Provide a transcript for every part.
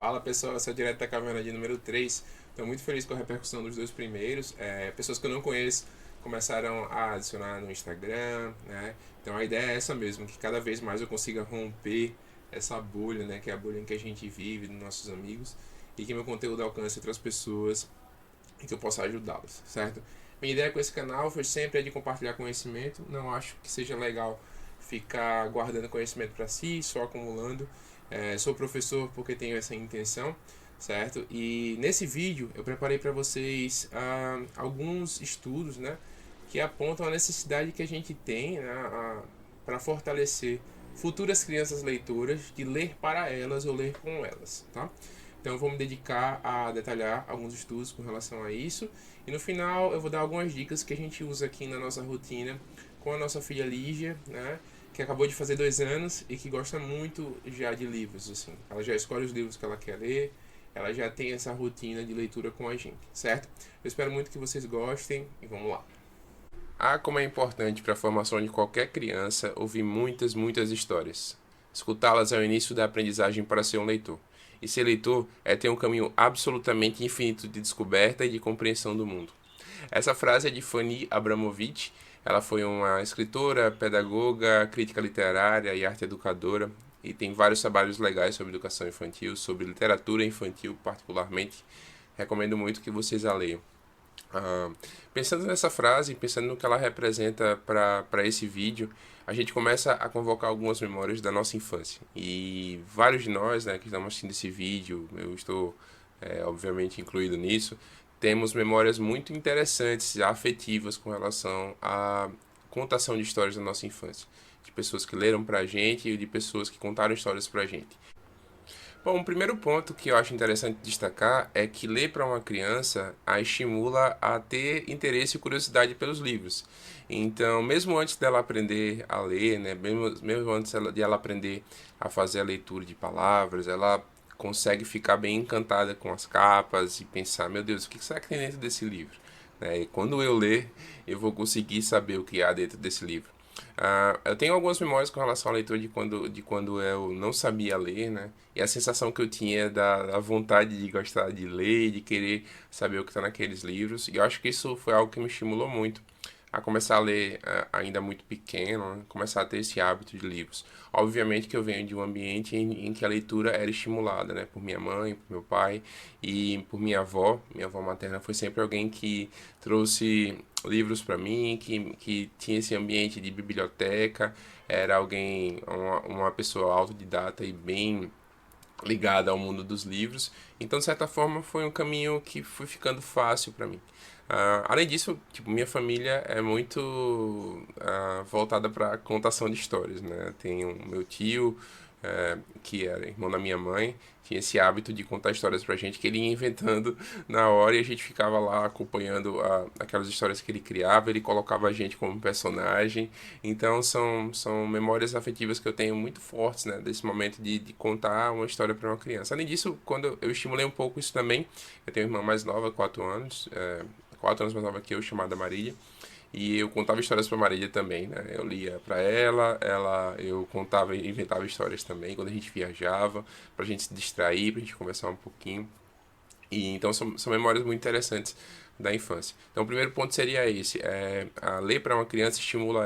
Fala pessoal, eu sou direto da Caverna de número 3. Estou muito feliz com a repercussão dos dois primeiros. Pessoas que eu não conheço começaram a adicionar no Instagram, né? Então a ideia é essa mesmo, que cada vez mais eu consiga romper essa bolha, né? Que é a bolha em que a gente vive, dos nossos amigos, e que meu conteúdo alcance outras pessoas e que eu possa ajudá-los, certo? Minha ideia com esse canal foi sempre de compartilhar conhecimento. Não acho que seja legal ficar guardando conhecimento para si, só acumulando. Sou professor porque tenho essa intenção, certo? E nesse vídeo eu preparei para vocês alguns estudos, né, que apontam a necessidade que a gente tem, né, para fortalecer futuras crianças leitoras de ler para elas ou ler com elas, tá? Então eu vou me dedicar a detalhar alguns estudos com relação a isso. E no final eu vou dar algumas dicas que a gente usa aqui na nossa rotina com a nossa filha Lígia, né? Que acabou de fazer 2 anos e que gosta muito já de livros, assim. Ela já escolhe os livros que ela quer ler, ela já tem essa rotina de leitura com a gente, certo? Eu espero muito que vocês gostem e vamos lá. Como é importante para a formação de qualquer criança ouvir muitas histórias. Escutá-las é o início da aprendizagem para ser um leitor. E ser leitor é ter um caminho absolutamente infinito de descoberta e de compreensão do mundo. Essa frase é de Fanny Abramovich. Ela foi uma escritora, pedagoga, crítica literária e arte educadora e tem vários trabalhos legais sobre educação infantil, sobre literatura infantil particularmente. Recomendo muito que vocês a leiam. Ah, Pensando nessa frase, pensando no que ela representa para esse vídeo, a gente começa a convocar algumas memórias da nossa infância. E vários de nós, né, que estamos assistindo esse vídeo, eu estou obviamente incluído nisso, temos memórias muito interessantes, afetivas com relação à contação de histórias da nossa infância. De pessoas que leram pra gente e de pessoas que contaram histórias pra gente. Bom, o primeiro ponto que eu acho interessante destacar é que ler para uma criança a estimula a ter interesse e curiosidade pelos livros. Então, mesmo antes dela aprender a ler, né, mesmo antes de ela aprender a fazer a leitura de palavras, ela consegue ficar bem encantada com as capas e pensar, meu Deus, o que será que tem dentro desse livro? E quando eu ler, eu vou conseguir saber o que há dentro desse livro. Eu tenho algumas memórias com relação à leitura de quando eu não sabia ler, né? E a sensação que eu tinha da vontade de gostar de ler, de querer saber o que está naqueles livros. E eu acho que isso foi algo que me estimulou muito a começar a ler ainda muito pequeno, né? Começar a ter esse hábito de livros. Obviamente que eu venho de um ambiente em que a leitura era estimulada, né? Por minha mãe, por meu pai e por minha avó. Minha avó materna foi sempre alguém que trouxe livros para mim, que tinha esse ambiente de biblioteca, era alguém, uma pessoa autodidata e bem ligada ao mundo dos livros. Então, de certa forma, foi um caminho que foi ficando fácil para mim. Além disso, tipo, minha família é muito voltada para contação de histórias, né? Tem o meu tio, que era irmão da minha mãe, tinha esse hábito de contar histórias pra gente que ele ia inventando na hora e a gente ficava lá acompanhando aquelas histórias que ele criava, ele colocava a gente como personagem. Então são memórias afetivas que eu tenho muito fortes, né, desse momento de contar uma história para uma criança. Além disso, quando eu estimulei um pouco isso também, eu tenho uma irmã mais nova, 4 anos, 4 anos mais nova que eu, chamada Marília. E eu contava histórias para Marília também, né? Eu lia para eu contava e inventava histórias também quando a gente viajava, pra gente se distrair, pra gente conversar um pouquinho. E então são memórias muito interessantes da infância. Então o primeiro ponto seria esse, a ler para uma criança estimula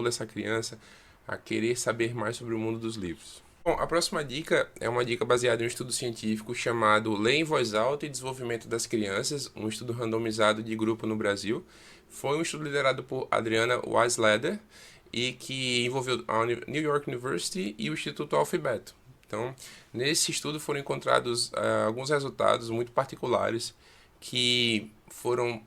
essa criança a querer saber mais sobre o mundo dos livros. Bom, a próxima dica é uma dica baseada em um estudo científico chamado Ler em Voz Alta e Desenvolvimento das Crianças, um estudo randomizado de grupo no Brasil. Foi um estudo liderado por Adriana Weisleder e que envolveu a New York University e o Instituto Alfabeto. Então, nesse estudo foram encontrados alguns resultados muito particulares que foram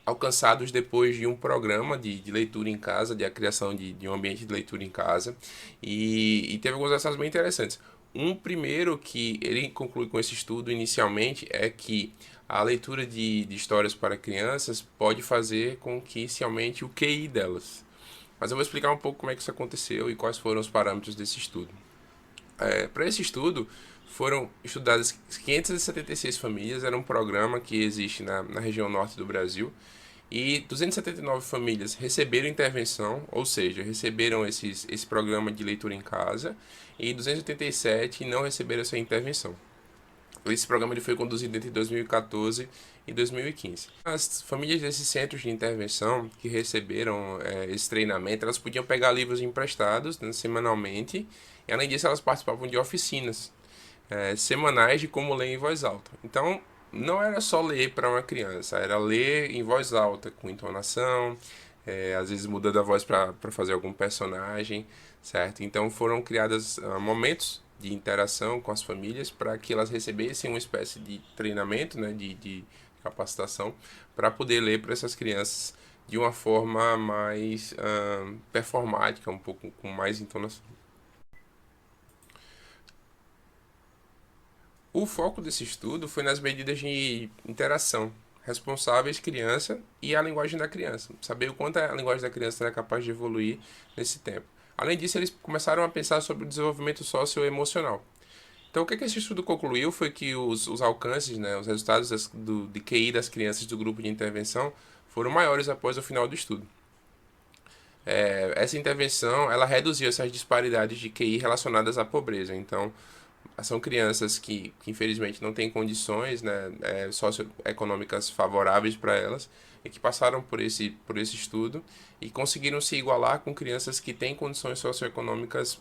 alcançados depois de um programa de leitura em casa, de a criação de um ambiente de leitura em casa, e teve alguns resultados bem interessantes. Um primeiro que ele conclui com esse estudo inicialmente é que a leitura de histórias para crianças pode fazer com que se aumente o QI delas. Mas eu vou explicar um pouco como é que isso aconteceu e quais foram os parâmetros desse estudo. Para esse estudo, foram estudadas 576 famílias, era um programa que existe na região norte do Brasil, E 279 famílias receberam intervenção, ou seja, receberam esse programa de leitura em casa, e 287 não receberam essa intervenção. Esse programa ele foi conduzido entre 2014 e 2015. As famílias desses centros de intervenção que receberam esse treinamento, elas podiam pegar livros emprestados, né, semanalmente, e além disso elas participavam de oficinas semanais de como ler em voz alta. Então, não era só ler para uma criança, era ler em voz alta, com entonação, às vezes mudando a voz para fazer algum personagem, certo? Então foram criados momentos de interação com as famílias para que elas recebessem uma espécie de treinamento, né, de capacitação, para poder ler para essas crianças de uma forma mais performática, um pouco com mais entonação. O foco desse estudo foi nas medidas de interação responsáveis criança e a linguagem da criança, saber o quanto a linguagem da criança era capaz de evoluir nesse tempo. Além disso, eles começaram a pensar sobre o desenvolvimento socioemocional. Então, o que esse estudo concluiu foi que os alcances, né, os resultados de QI das crianças do grupo de intervenção foram maiores após o final do estudo. Essa intervenção ela reduziu essas disparidades de QI relacionadas à pobreza. Então, são crianças que infelizmente não têm condições, né, socioeconômicas favoráveis para elas e que passaram por esse estudo e conseguiram se igualar com crianças que têm condições socioeconômicas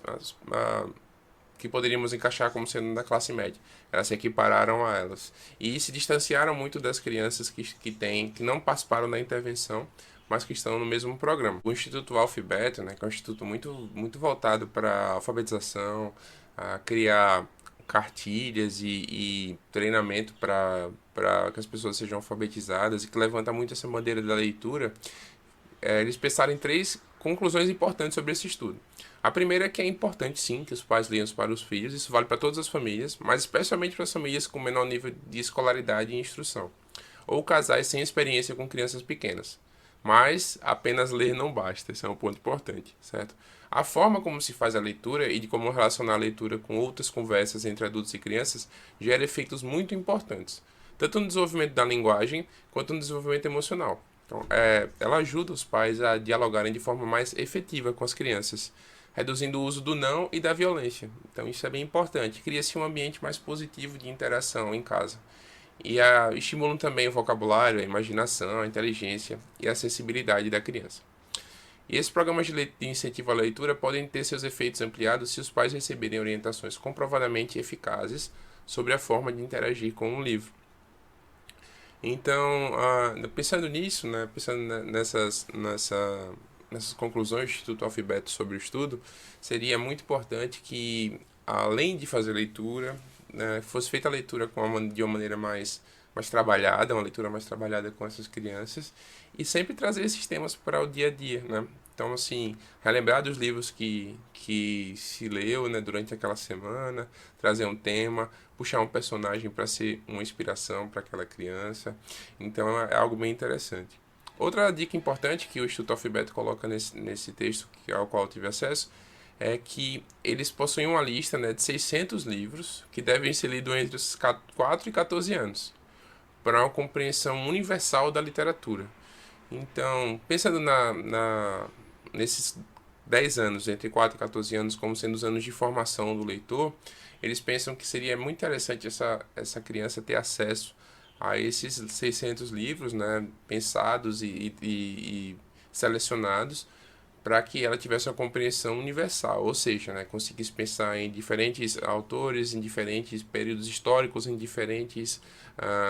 que poderíamos encaixar como sendo da classe média. Elas se equipararam a elas e se distanciaram muito das crianças que não participaram da intervenção, mas que estão no mesmo programa. O Instituto Alfabeto, né, que é um instituto muito voltado para a alfabetização, a criar cartilhas e treinamento para que as pessoas sejam alfabetizadas e que levanta muito essa bandeira da leitura, eles pensaram em 3 conclusões importantes sobre esse estudo. A primeira é que é importante sim que os pais leiam para os filhos, isso vale para todas as famílias, mas especialmente para as famílias com menor nível de escolaridade e instrução, ou casais sem experiência com crianças pequenas. Mas apenas ler não basta, esse é um ponto importante, certo? A forma como se faz a leitura e de como relacionar a leitura com outras conversas entre adultos e crianças gera efeitos muito importantes, tanto no desenvolvimento da linguagem quanto no desenvolvimento emocional. Então, ela ajuda os pais a dialogarem de forma mais efetiva com as crianças, reduzindo o uso do não e da violência. Então, isso é bem importante. Cria-se um ambiente mais positivo de interação em casa. E estimulam também o vocabulário, a imaginação, a inteligência e a sensibilidade da criança. E esses programas de incentivo à leitura podem ter seus efeitos ampliados se os pais receberem orientações comprovadamente eficazes sobre a forma de interagir com um livro. Então, pensando nisso, né, pensando nessas conclusões do Instituto Alfabeto sobre o estudo, seria muito importante que, além de fazer leitura, né, fosse feita a leitura de uma maneira mais trabalhada, uma leitura mais trabalhada com essas crianças, e sempre trazer esses temas para o dia a dia, né? Então, assim, relembrar dos livros que se leu, né, durante aquela semana, trazer um tema, puxar um personagem para ser uma inspiração para aquela criança. Então, é algo bem interessante. Outra dica importante que o Instituto Alfabeto coloca nesse texto ao qual eu tive acesso é que eles possuem uma lista, né, de 600 livros que devem ser lidos entre os 4 e 14 anos para uma compreensão universal da literatura. Então, pensando nesses 10 anos, entre 4 e 14 anos, como sendo os anos de formação do leitor, eles pensam que seria muito interessante essa criança ter acesso a esses 600 livros, né, pensados e selecionados para que ela tivesse uma compreensão universal, ou seja, né, conseguisse pensar em diferentes autores, em diferentes períodos históricos, em diferentes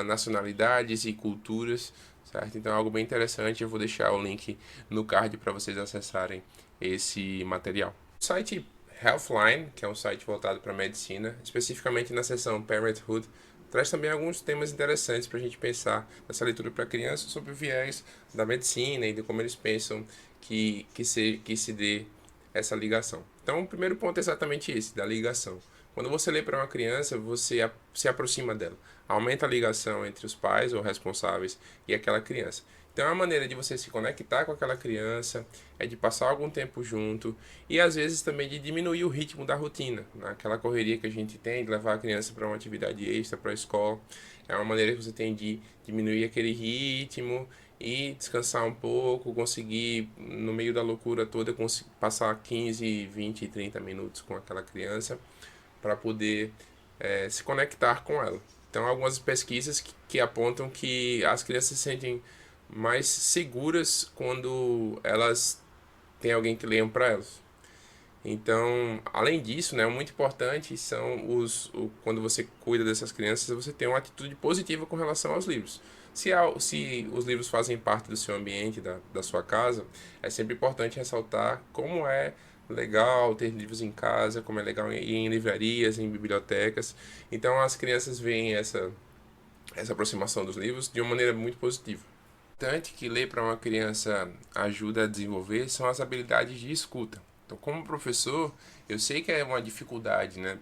nacionalidades e culturas, certo? Então é algo bem interessante, eu vou deixar o link no card para vocês acessarem esse material. O site Healthline, que é um site voltado para a medicina, especificamente na seção Parenthood, traz também alguns temas interessantes para a gente pensar nessa leitura para crianças sobre o viés da medicina e de como eles pensam que se dê essa ligação. Então, o primeiro ponto é exatamente esse, da ligação. Quando você lê para uma criança, você se aproxima dela. Aumenta a ligação entre os pais ou responsáveis e aquela criança. Então, é uma maneira de você se conectar com aquela criança, é de passar algum tempo junto e, às vezes, também de diminuir o ritmo da rotina. Aquela correria que a gente tem de levar a criança para uma atividade extra, para a escola. É uma maneira que você tem de diminuir aquele ritmo e descansar um pouco, conseguir, no meio da loucura toda, passar 15, 20, 30 minutos com aquela criança para poder se conectar com ela. Então, algumas pesquisas que apontam que as crianças se sentem mais seguras quando elas têm alguém que leia para elas. Então, além disso, né, muito importante são quando você cuida dessas crianças, você tem uma atitude positiva com relação aos livros. Se os livros fazem parte do seu ambiente, da sua casa, é sempre importante ressaltar como é legal ter livros em casa, como é legal ir em livrarias, em bibliotecas. Então, as crianças veem essa aproximação dos livros de uma maneira muito positiva. Importante que ler para uma criança ajuda a desenvolver são as habilidades de escuta. Então, como professor, eu sei que é uma dificuldade, né,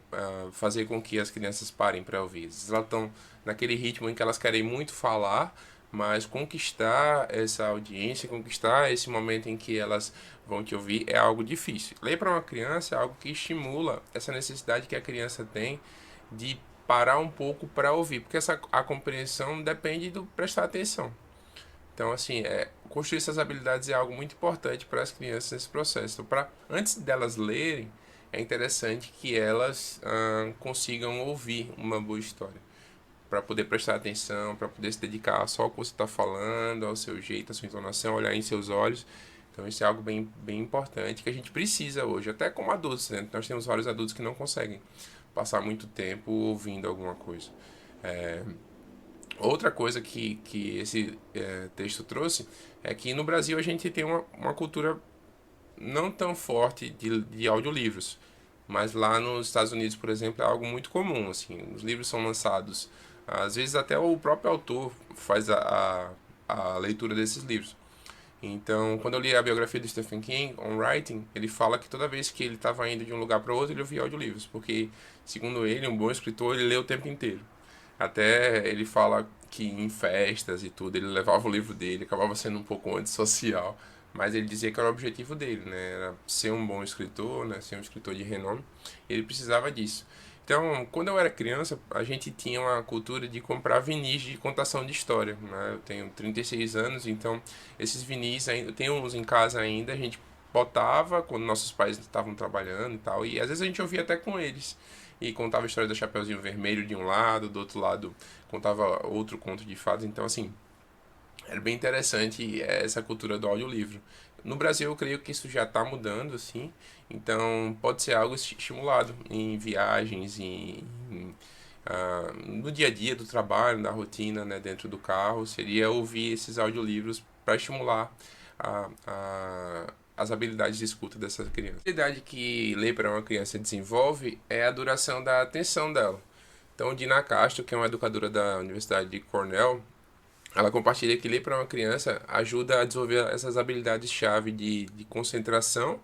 fazer com que as crianças parem para ouvir. Elas estão naquele ritmo em que elas querem muito falar, mas conquistar essa audiência, conquistar esse momento em que elas vão te ouvir é algo difícil. Ler para uma criança é algo que estimula essa necessidade que a criança tem de parar um pouco para ouvir, porque a compreensão depende do prestar atenção. Então, assim, construir essas habilidades é algo muito importante para as crianças nesse processo. Então, antes delas lerem, é interessante que elas consigam ouvir uma boa história, para poder prestar atenção, para poder se dedicar só ao que você está falando, ao seu jeito, à sua entonação, olhar em seus olhos. Então, isso é algo bem, bem importante que a gente precisa hoje, até como adultos, né? Nós temos vários adultos que não conseguem passar muito tempo ouvindo alguma coisa. Outra coisa que esse texto trouxe é que no Brasil a gente tem uma cultura não tão forte de audiolivros, mas lá nos Estados Unidos, por exemplo, é algo muito comum. Assim, os livros são lançados, às vezes até o próprio autor faz a leitura desses livros. Então, quando eu li a biografia do Stephen King, On Writing, ele fala que toda vez que ele estava indo de um lugar para outro, ele ouvia audiolivros, porque, segundo ele, um bom escritor, ele lê o tempo inteiro. Até ele fala que em festas e tudo, ele levava o livro dele, acabava sendo um pouco antissocial, mas ele dizia que era o objetivo dele, né? Era ser um bom escritor, né? Ser um escritor de renome, e ele precisava disso. Então, quando eu era criança, a gente tinha uma cultura de comprar vinis de contação de história, né? Eu tenho 36 anos, então esses vinis, eu tenho uns em casa ainda, a gente botava quando nossos pais estavam trabalhando e tal, e às vezes a gente ouvia até com eles. E contava a história do Chapeuzinho Vermelho de um lado, do outro lado contava outro conto de fadas. Então, assim, era bem interessante essa cultura do audiolivro. No Brasil, eu creio que isso já está mudando, assim. Então, pode ser algo estimulado em viagens, no dia a dia do trabalho, na rotina, né, dentro do carro. Seria ouvir esses audiolivros para estimular as habilidades de escuta dessa criança. A habilidade que ler para uma criança desenvolve é a duração da atenção dela. Então, Dina Castro, que é uma educadora da Universidade de Cornell, ela compartilha que ler para uma criança ajuda a desenvolver essas habilidades-chave de concentração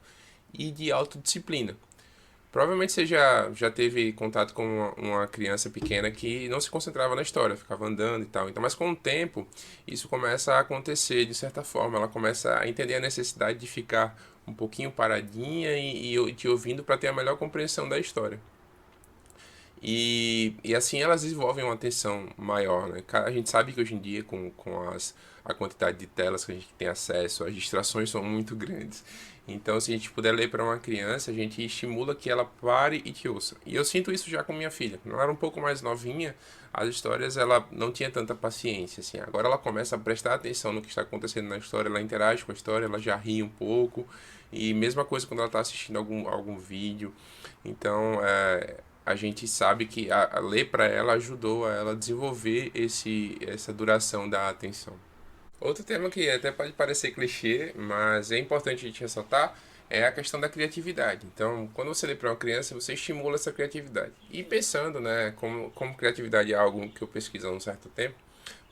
e de autodisciplina. Provavelmente você já teve contato com uma criança pequena que não se concentrava na história, ficava andando e tal. Então, mas com o tempo, isso começa a acontecer de certa forma. Ela começa a entender a necessidade de ficar um pouquinho paradinha e te ouvindo para ter a melhor compreensão da história. E assim elas desenvolvem uma atenção maior, né? A gente sabe que hoje em dia, a quantidade de telas que a gente tem acesso, as distrações são muito grandes. Então, se a gente puder ler para uma criança, a gente estimula que ela pare e te ouça. E eu sinto isso já com minha filha. Quando ela era um pouco mais novinha, as histórias ela não tinha tanta paciência, assim. Agora ela começa a prestar atenção no que está acontecendo na história, ela interage com a história, ela já ri um pouco. E mesma coisa quando ela está assistindo algum vídeo. Então, a gente sabe que a ler para ela ajudou a ela desenvolver essa duração da atenção. Outro tema que até pode parecer clichê, mas é importante a gente ressaltar, é a questão da criatividade. Então, quando você lê para uma criança, você estimula essa criatividade. E pensando, né, como criatividade é algo que eu pesquiso há um certo tempo,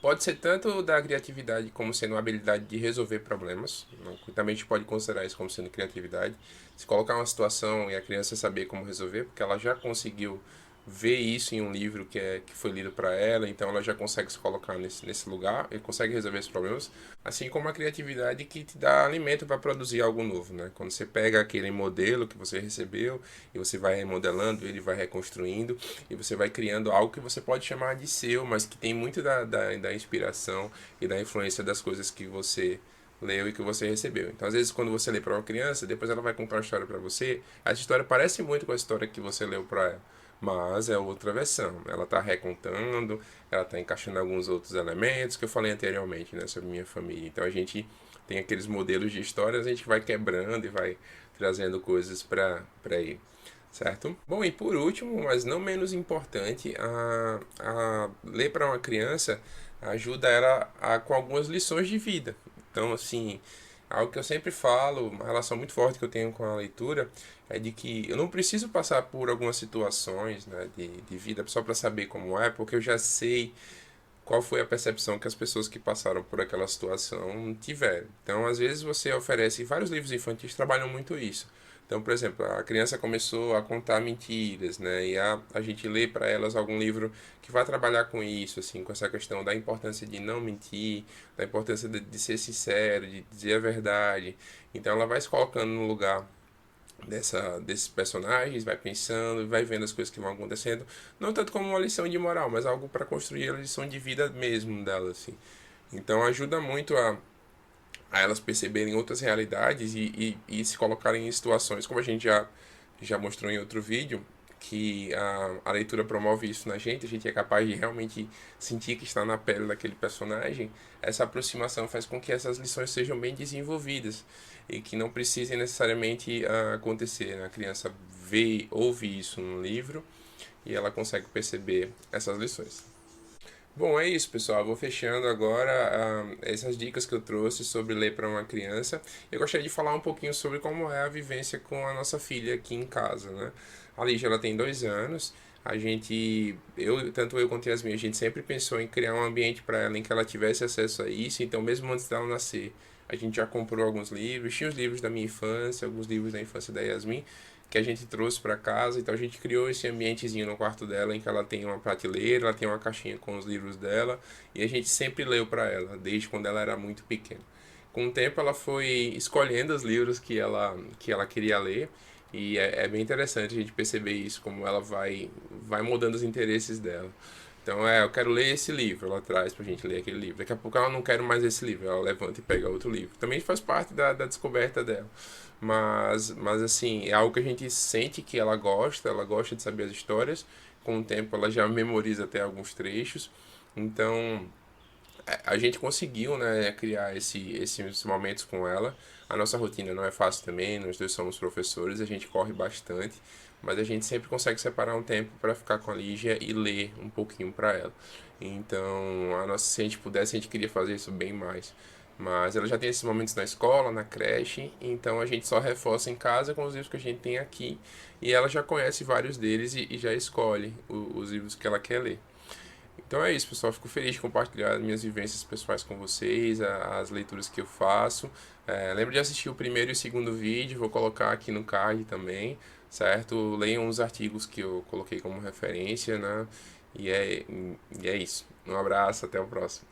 pode ser tanto da criatividade como sendo uma habilidade de resolver problemas. Também a gente pode considerar isso como sendo criatividade. Se colocar uma situação e a criança saber como resolver, porque ela já conseguiu vê isso em um livro que foi lido para ela, então ela já consegue se colocar nesse lugar e consegue resolver esses problemas, assim como a criatividade que te dá alimento para produzir algo novo, né? Quando você pega aquele modelo que você recebeu e você vai remodelando, ele vai reconstruindo e você vai criando algo que você pode chamar de seu, mas que tem muito da inspiração e da influência das coisas que você leu e que você recebeu. Então, às vezes, quando você lê para uma criança, depois ela vai contar uma história para você, essa história parece muito com a história que você leu para ela, mas é outra versão. Ela está recontando, ela está encaixando alguns outros elementos que eu falei anteriormente, né, sobre minha família. Então, a gente tem aqueles modelos de histórias, a gente vai quebrando e vai trazendo coisas para ir. Certo? Bom, e por último, mas não menos importante, a ler para uma criança ajuda ela com algumas lições de vida. Então, assim, algo que eu sempre falo, uma relação muito forte que eu tenho com a leitura, é de que eu não preciso passar por algumas situações, né, de vida só para saber como é, porque eu já sei qual foi a percepção que as pessoas que passaram por aquela situação tiveram. Então, às vezes você oferece, vários livros infantis trabalham muito isso. Então, por exemplo, a criança começou a contar mentiras, né? E a gente lê para elas algum livro que vai trabalhar com isso, assim, com essa questão da importância de não mentir, da importância de ser sincero, de dizer a verdade. Então, ela vai se colocando no lugar desses personagens, vai pensando, vai vendo as coisas que vão acontecendo, não tanto como uma lição de moral, mas algo para construir a lição de vida mesmo dela, assim. Então ajuda muito a elas perceberem outras realidades e se colocarem em situações, como a gente já mostrou em outro vídeo, que a leitura promove isso na gente, a gente é capaz de realmente sentir que está na pele daquele personagem. Essa aproximação faz com que essas lições sejam bem desenvolvidas e que não precisem necessariamente acontecer, né? A criança vê, ouve isso no livro e ela consegue perceber essas lições. Bom, é isso, pessoal. Eu vou fechando agora essas dicas que eu trouxe sobre ler para uma criança. Eu gostaria de falar um pouquinho sobre como é a vivência com a nossa filha aqui em casa, né? A Lígia, ela tem 2 anos. Tanto eu quanto a Yasmin, a gente sempre pensou em criar um ambiente para ela em que ela tivesse acesso a isso. Então, mesmo antes dela nascer, a gente já comprou alguns livros. Tinha os livros da minha infância, alguns livros da infância da Yasmin que a gente trouxe para casa, então a gente criou esse ambientezinho no quarto dela em que ela tem uma prateleira, ela tem uma caixinha com os livros dela e a gente sempre leu para ela, desde quando ela era muito pequena. Com o tempo ela foi escolhendo os livros que ela queria ler e é bem interessante a gente perceber isso, como ela vai mudando os interesses dela. Então, eu quero ler esse livro, ela traz pra gente ler aquele livro. Daqui a pouco ela não quer mais esse livro, ela levanta e pega outro livro. Também faz parte da descoberta dela. Mas, assim, é algo que a gente sente que ela gosta de saber as histórias. Com o tempo ela já memoriza até alguns trechos. Então, a gente conseguiu, né, criar esses momentos com ela. A nossa rotina não é fácil também, nós dois somos professores, a gente corre bastante, mas a gente sempre consegue separar um tempo para ficar com a Lígia e ler um pouquinho para ela. Então, se a gente pudesse, a gente queria fazer isso bem mais. Mas ela já tem esses momentos na escola, na creche, então a gente só reforça em casa com os livros que a gente tem aqui. E ela já conhece vários deles e já escolhe os livros que ela quer ler. Então é isso, pessoal. Fico feliz de compartilhar minhas vivências pessoais com vocês, as leituras que eu faço. Lembra de assistir o primeiro e o segundo vídeo, vou colocar aqui no card também, certo? Leiam os artigos que eu coloquei como referência, né? E é isso. Um abraço, até o próximo.